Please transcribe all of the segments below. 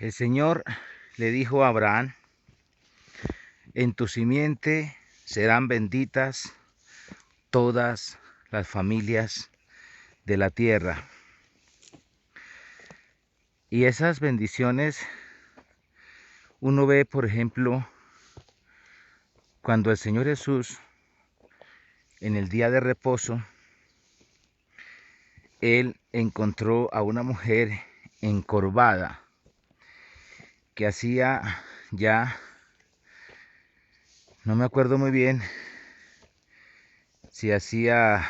El Señor le dijo a Abraham: en tu simiente serán benditas todas las familias de la tierra. Y esas bendiciones uno ve, por ejemplo, cuando el Señor Jesús, en el día de reposo, Él encontró a una mujer encorvada que hacía ya, no me acuerdo muy bien, si hacía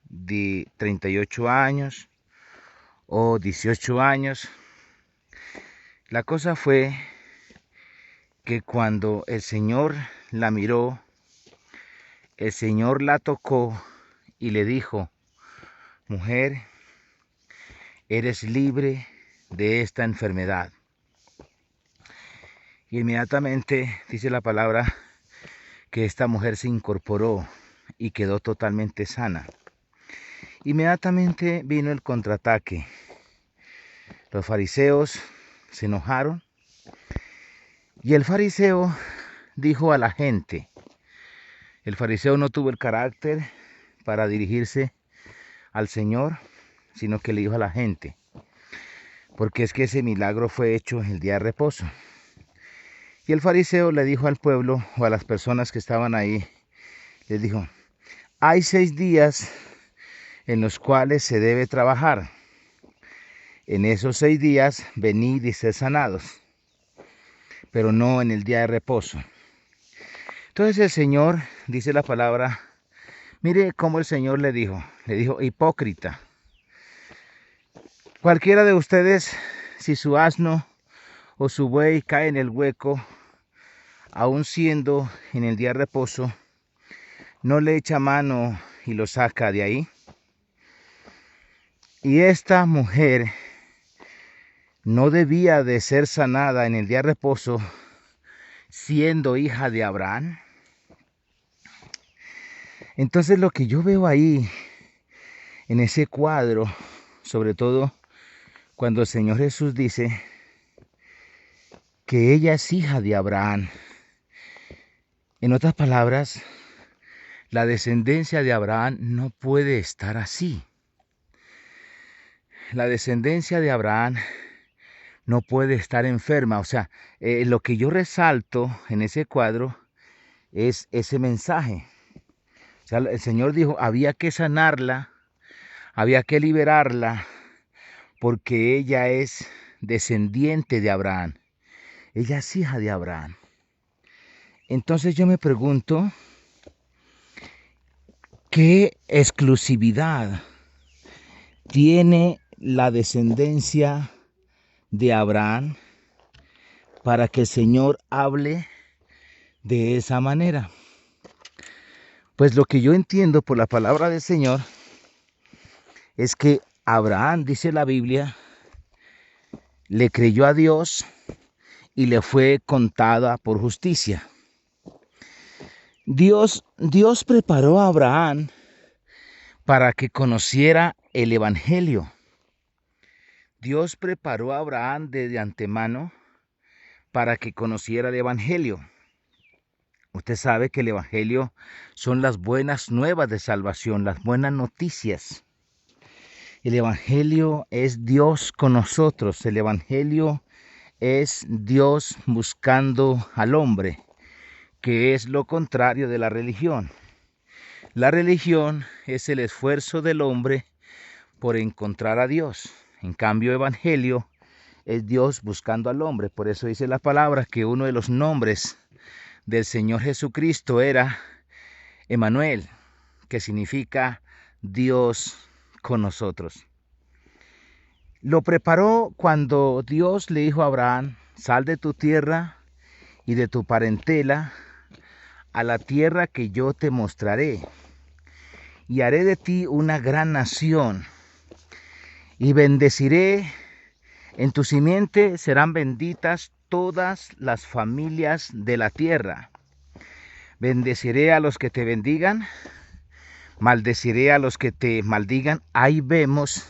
de 38 años o 18 años. La cosa fue que cuando el Señor la miró, el Señor la tocó y le dijo: mujer, eres libre de esta enfermedad. Y inmediatamente dice la palabra que esta mujer se incorporó y quedó totalmente sana. Inmediatamente vino el contraataque. Los fariseos se enojaron y el fariseo dijo a la gente, el fariseo no tuvo el carácter para dirigirse al Señor, sino que le dijo a la gente, porque es que ese milagro fue hecho el día de reposo. Y el fariseo le dijo al pueblo o a las personas que estaban ahí, les dijo: hay 6 días en los cuales se debe trabajar. En esos 6 días venid y sed sanados, pero no en el día de reposo. Entonces el Señor, dice la palabra, mire cómo el Señor le dijo, hipócrita. Cualquiera de ustedes, si su asno o su buey cae en el hueco, aun siendo en el día de reposo, no le echa mano y lo saca de ahí. Y esta mujer no debía de ser sanada en el día de reposo, siendo hija de Abraham. Entonces lo que yo veo ahí, en ese cuadro, sobre todo cuando el Señor Jesús dice que ella es hija de Abraham. En otras palabras, la descendencia de Abraham no puede estar así. La descendencia de Abraham no puede estar enferma. O sea, lo que yo resalto en ese cuadro es ese mensaje. O sea, el Señor dijo, había que sanarla, había que liberarla, porque ella es descendiente de Abraham. Ella es hija de Abraham. Entonces yo me pregunto, ¿qué exclusividad tiene la descendencia de Abraham para que el Señor hable de esa manera? Pues lo que yo entiendo por la palabra del Señor es que Abraham, dice la Biblia, le creyó a Dios y le fue contada por justicia. Dios preparó a Abraham para que conociera el Evangelio. Dios preparó a Abraham desde antemano para que conociera el Evangelio. Usted sabe que el Evangelio son las buenas nuevas de salvación, las buenas noticias. El Evangelio es Dios con nosotros. El Evangelio es Dios buscando al hombre, que es lo contrario de la religión. La religión es el esfuerzo del hombre por encontrar a Dios. En cambio, Evangelio es Dios buscando al hombre. Por eso dice la palabra que uno de los nombres del Señor Jesucristo era Emmanuel, que significa Dios con nosotros. Lo preparó cuando Dios le dijo a Abraham: sal de tu tierra y de tu parentela a la tierra que yo te mostraré, y haré de ti una gran nación, y bendeciré, en tu simiente serán benditas todas las familias de la tierra. Bendeciré a los que te bendigan, maldeciré a los que te maldigan. Ahí vemos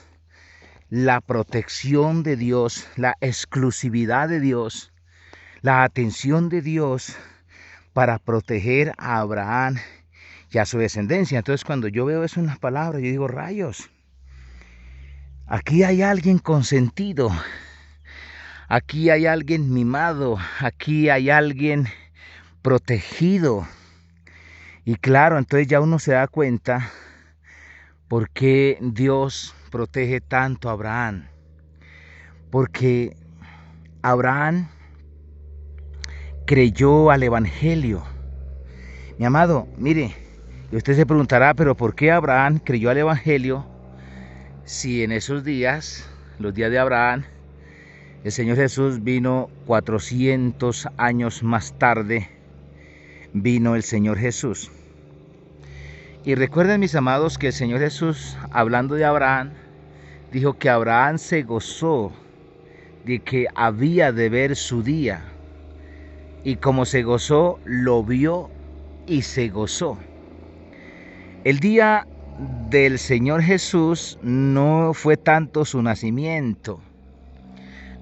la protección de Dios, la exclusividad de Dios, la atención de Dios para proteger a Abraham y a su descendencia. Entonces, cuando yo veo eso en las palabras, yo digo, rayos, aquí hay alguien consentido, aquí hay alguien mimado, aquí hay alguien protegido. Y claro, entonces ya uno se da cuenta por qué Dios protege tanto a Abraham. Porque Abraham creyó al Evangelio. Mi amado, mire, y usted se preguntará, pero ¿por qué Abraham creyó al Evangelio si en esos días, los días de Abraham, el Señor Jesús vino 400 años más tarde, vino el Señor Jesús? Y recuerden, mis amados, que el Señor Jesús, hablando de Abraham, dijo que Abraham se gozó de que había de ver su día. Y como se gozó, lo vio y se gozó. El día del Señor Jesús no fue tanto su nacimiento,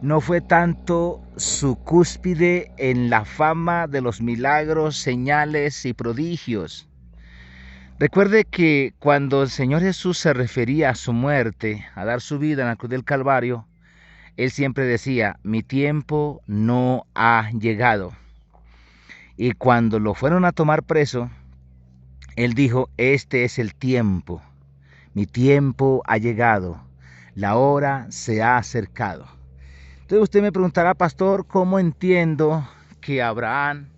no fue tanto su cúspide en la fama de los milagros, señales y prodigios. Recuerde que cuando el Señor Jesús se refería a su muerte, a dar su vida en la cruz del Calvario, Él siempre decía, mi tiempo no ha llegado. Y cuando lo fueron a tomar preso, Él dijo, este es el tiempo, mi tiempo ha llegado, la hora se ha acercado. Entonces usted me preguntará, pastor, ¿cómo entiendo que Abraham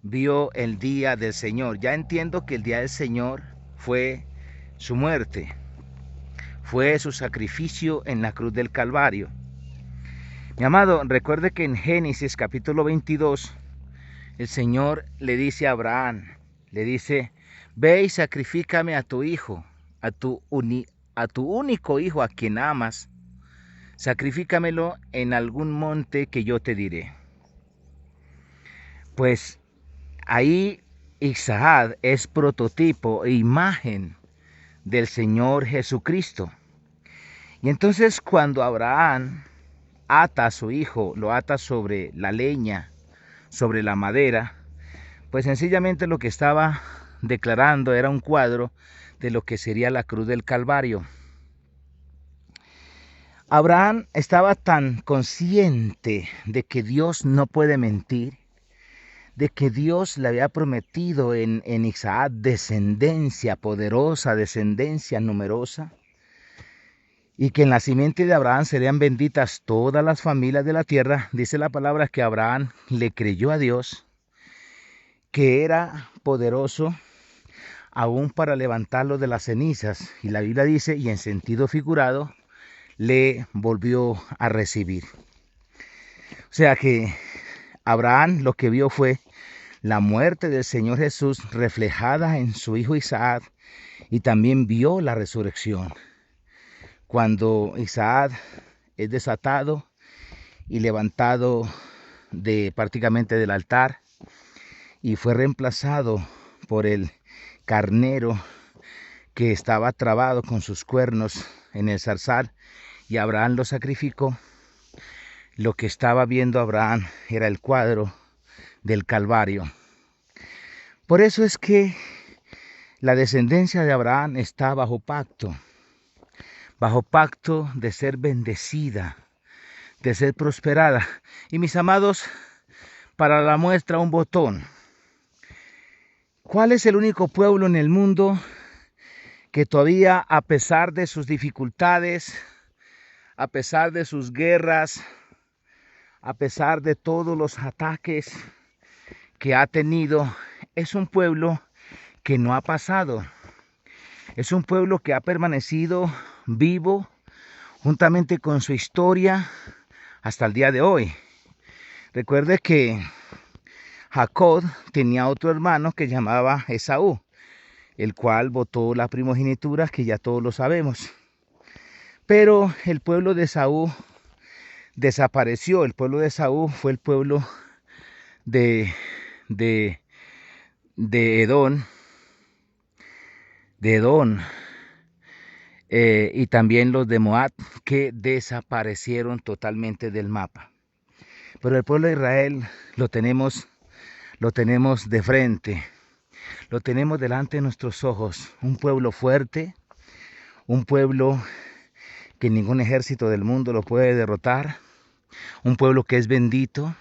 vio el día del Señor? Ya entiendo que el día del Señor fue su muerte, fue su sacrificio en la cruz del Calvario. Mi amado, recuerde que en Génesis capítulo 22, el Señor le dice a Abraham, le dice, ve y sacrifícame a tu hijo, a tu único hijo a quien amas, sacrifícamelo en algún monte que yo te diré. Pues ahí Isaac es prototipo e imagen del Señor Jesucristo. Y entonces cuando Abraham ata a su hijo, lo ata sobre la leña, sobre la madera, pues sencillamente lo que estaba declarando era un cuadro de lo que sería la cruz del Calvario. Abraham estaba tan consciente de que Dios no puede mentir, de que Dios le había prometido en Isaac descendencia poderosa, descendencia numerosa, y que en la simiente de Abraham serían benditas todas las familias de la tierra. Dice la palabra que Abraham le creyó a Dios, que era poderoso aún para levantarlo de las cenizas. Y la Biblia dice, y en sentido figurado, le volvió a recibir. O sea que Abraham lo que vio fue la muerte del Señor Jesús reflejada en su hijo Isaac, y también vio la resurrección. Cuando Isaac es desatado y levantado prácticamente del altar y fue reemplazado por el carnero que estaba trabado con sus cuernos en el zarzal, y Abraham lo sacrificó, lo que estaba viendo Abraham era el cuadro del Calvario. Por eso es que la descendencia de Abraham está bajo pacto de ser bendecida, de ser prosperada. Y mis amados, para la muestra un botón. ¿Cuál es el único pueblo en el mundo que todavía, a pesar de sus dificultades, a pesar de sus guerras, a pesar de todos los ataques que ha tenido, es un pueblo que no ha pasado? Es un pueblo que ha permanecido vivo juntamente con su historia hasta el día de hoy. Recuerde que Jacob tenía otro hermano que llamaba Esaú, el cual botó la primogenitura, que ya todos lo sabemos. Pero el pueblo de Esaú desapareció. El pueblo de Esaú fue el pueblo de Edom, y también los de Moab, que desaparecieron totalmente del mapa. Pero el pueblo de Israel lo tenemos de frente, lo tenemos delante de nuestros ojos, un pueblo fuerte, un pueblo que ningún ejército del mundo lo puede derrotar, un pueblo que es bendito,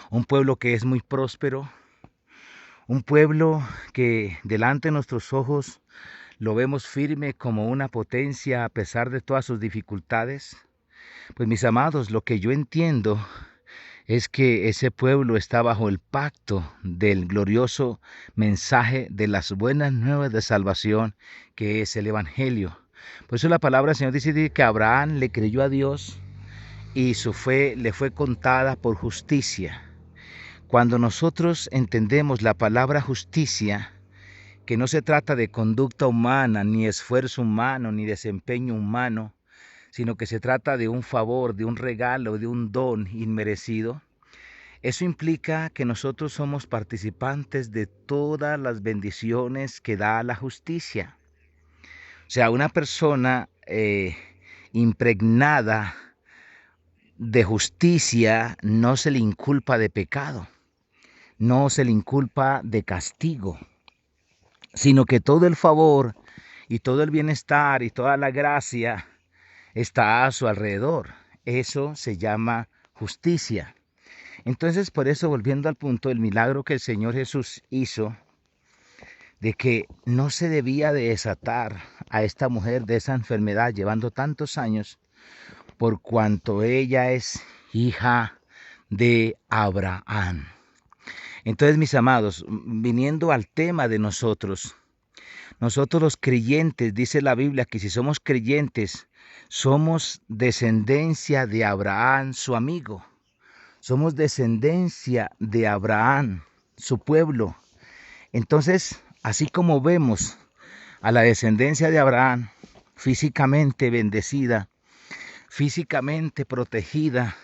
un pueblo que es muy próspero, un pueblo que delante de nuestros ojos lo vemos firme como una potencia a pesar de todas sus dificultades. Pues mis amados, lo que yo entiendo es que ese pueblo está bajo el pacto del glorioso mensaje de las buenas nuevas de salvación, que es el Evangelio. Por eso la palabra del Señor dice que Abraham le creyó a Dios y su fe le fue contada por justicia. Cuando nosotros entendemos la palabra justicia, que no se trata de conducta humana, ni esfuerzo humano, ni desempeño humano, sino que se trata de un favor, de un regalo, de un don inmerecido, eso implica que nosotros somos participantes de todas las bendiciones que da la justicia. O sea, una persona impregnada de justicia no se le inculpa de pecado, no se le inculpa de castigo, sino que todo el favor y todo el bienestar y toda la gracia está a su alrededor. Eso se llama justicia. Entonces, por eso, volviendo al punto, el milagro que el Señor Jesús hizo, de que no se debía de desatar a esta mujer de esa enfermedad llevando tantos años, por cuanto ella es hija de Abraham. Entonces, mis amados, viniendo al tema de nosotros los creyentes, dice la Biblia que si somos creyentes, somos descendencia de Abraham, su amigo. Somos descendencia de Abraham, su pueblo. Entonces, así como vemos a la descendencia de Abraham físicamente bendecida, físicamente protegida,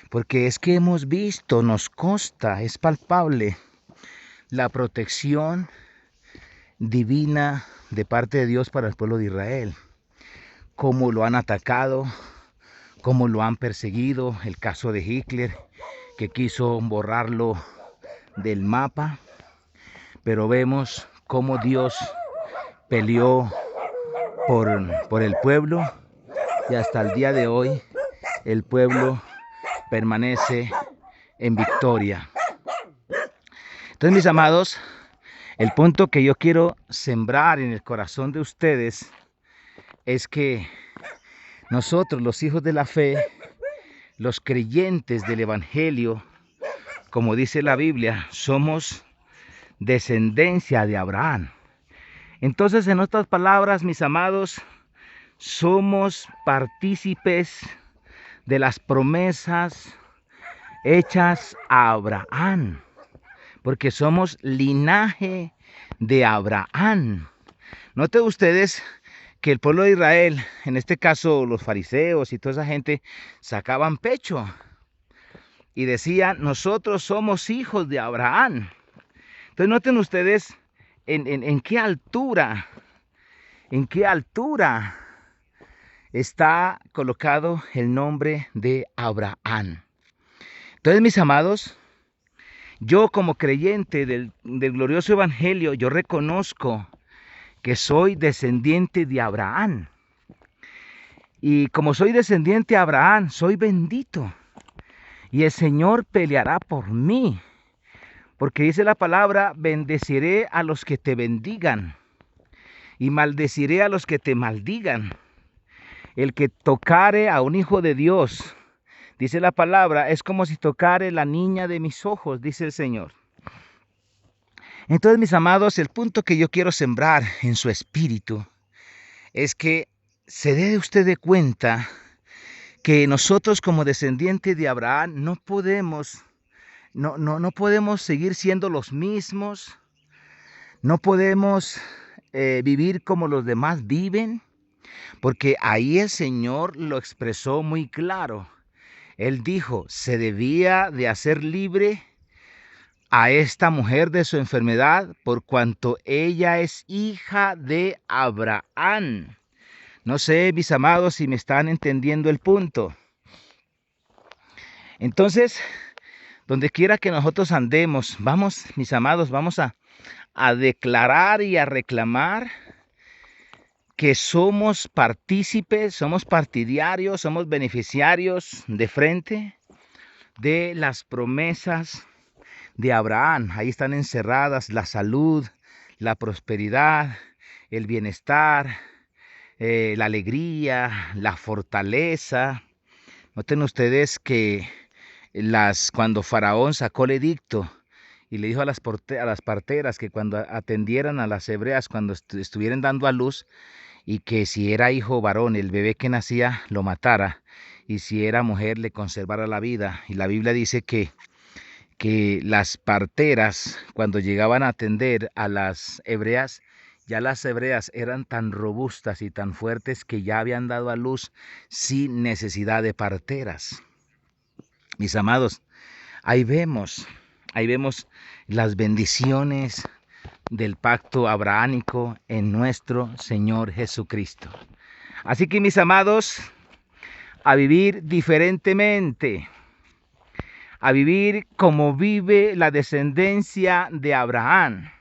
porque es que hemos visto, nos consta, es palpable la protección divina de parte de Dios para el pueblo de Israel, cómo lo han atacado, cómo lo han perseguido, el caso de Hitler, que quiso borrarlo del mapa, pero vemos cómo Dios peleó por el pueblo y hasta el día de hoy el pueblo permanece en victoria. Entonces, mis amados, el punto que yo quiero sembrar en el corazón de ustedes es que nosotros, los hijos de la fe, los creyentes del Evangelio, como dice la Biblia, somos descendencia de Abraham. Entonces, en otras palabras, mis amados, somos partícipes de las promesas hechas a Abraham, porque somos linaje de Abraham. Noten ustedes que el pueblo de Israel, en este caso los fariseos y toda esa gente, sacaban pecho y decían, nosotros somos hijos de Abraham. Entonces noten ustedes en qué altura está colocado el nombre de Abraham. Entonces, mis amados, yo como creyente del glorioso evangelio, yo reconozco que soy descendiente de Abraham. Y como soy descendiente de Abraham, soy bendito. Y el Señor peleará por mí. Porque dice la palabra, bendeciré a los que te bendigan y maldeciré a los que te maldigan. El que tocare a un hijo de Dios, dice la palabra, es como si tocare la niña de mis ojos, dice el Señor. Entonces, mis amados, el punto que yo quiero sembrar en su espíritu es que se dé usted de cuenta que nosotros como descendientes de Abraham no podemos seguir siendo los mismos, no podemos vivir como los demás viven, porque ahí el Señor lo expresó muy claro. Él dijo, se debía de hacer libre a esta mujer de su enfermedad, por cuanto ella es hija de Abraham. No sé, mis amados, si me están entendiendo el punto. Entonces, donde quiera que nosotros andemos, vamos, mis amados, vamos a declarar y a reclamar que somos partícipes, somos partidarios, somos beneficiarios de frente de las promesas de Abraham. Ahí están encerradas la salud, la prosperidad, el bienestar, la alegría, la fortaleza. Noten ustedes que cuando Faraón sacó el edicto y le dijo a las parteras que cuando atendieran a las hebreas, cuando estuvieran dando a luz, y que si era hijo varón, el bebé que nacía lo matara, y si era mujer le conservara la vida. Y la Biblia dice que las parteras, cuando llegaban a atender a las hebreas, ya las hebreas eran tan robustas y tan fuertes que ya habían dado a luz sin necesidad de parteras. Mis amados, ahí vemos las bendiciones del pacto abrahámico en nuestro Señor Jesucristo. Así que, mis amados, a vivir diferentemente, a vivir como vive la descendencia de Abraham,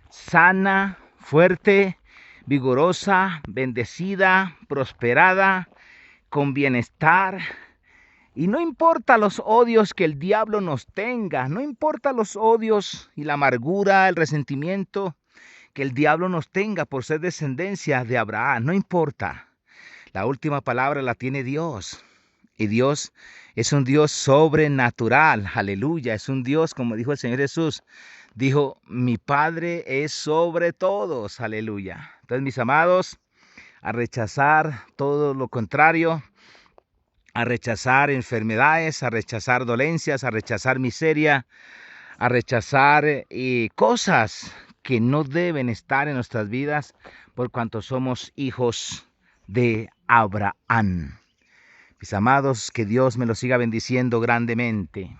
sana, fuerte, vigorosa, bendecida, prosperada, con bienestar. Y no importa los odios que el diablo nos tenga, no importa los odios y la amargura, el resentimiento que el diablo nos tenga por ser descendencia de Abraham, no importa. La última palabra la tiene Dios. Y Dios es un Dios sobrenatural, aleluya. Es un Dios, como dijo el Señor Jesús, dijo, mi Padre es sobre todos, aleluya. Entonces, mis amados, a rechazar todo lo contrario, a rechazar enfermedades, a rechazar dolencias, a rechazar miseria, a rechazar cosas que no deben estar en nuestras vidas por cuanto somos hijos de Abraham. Mis amados, que Dios me los siga bendiciendo grandemente.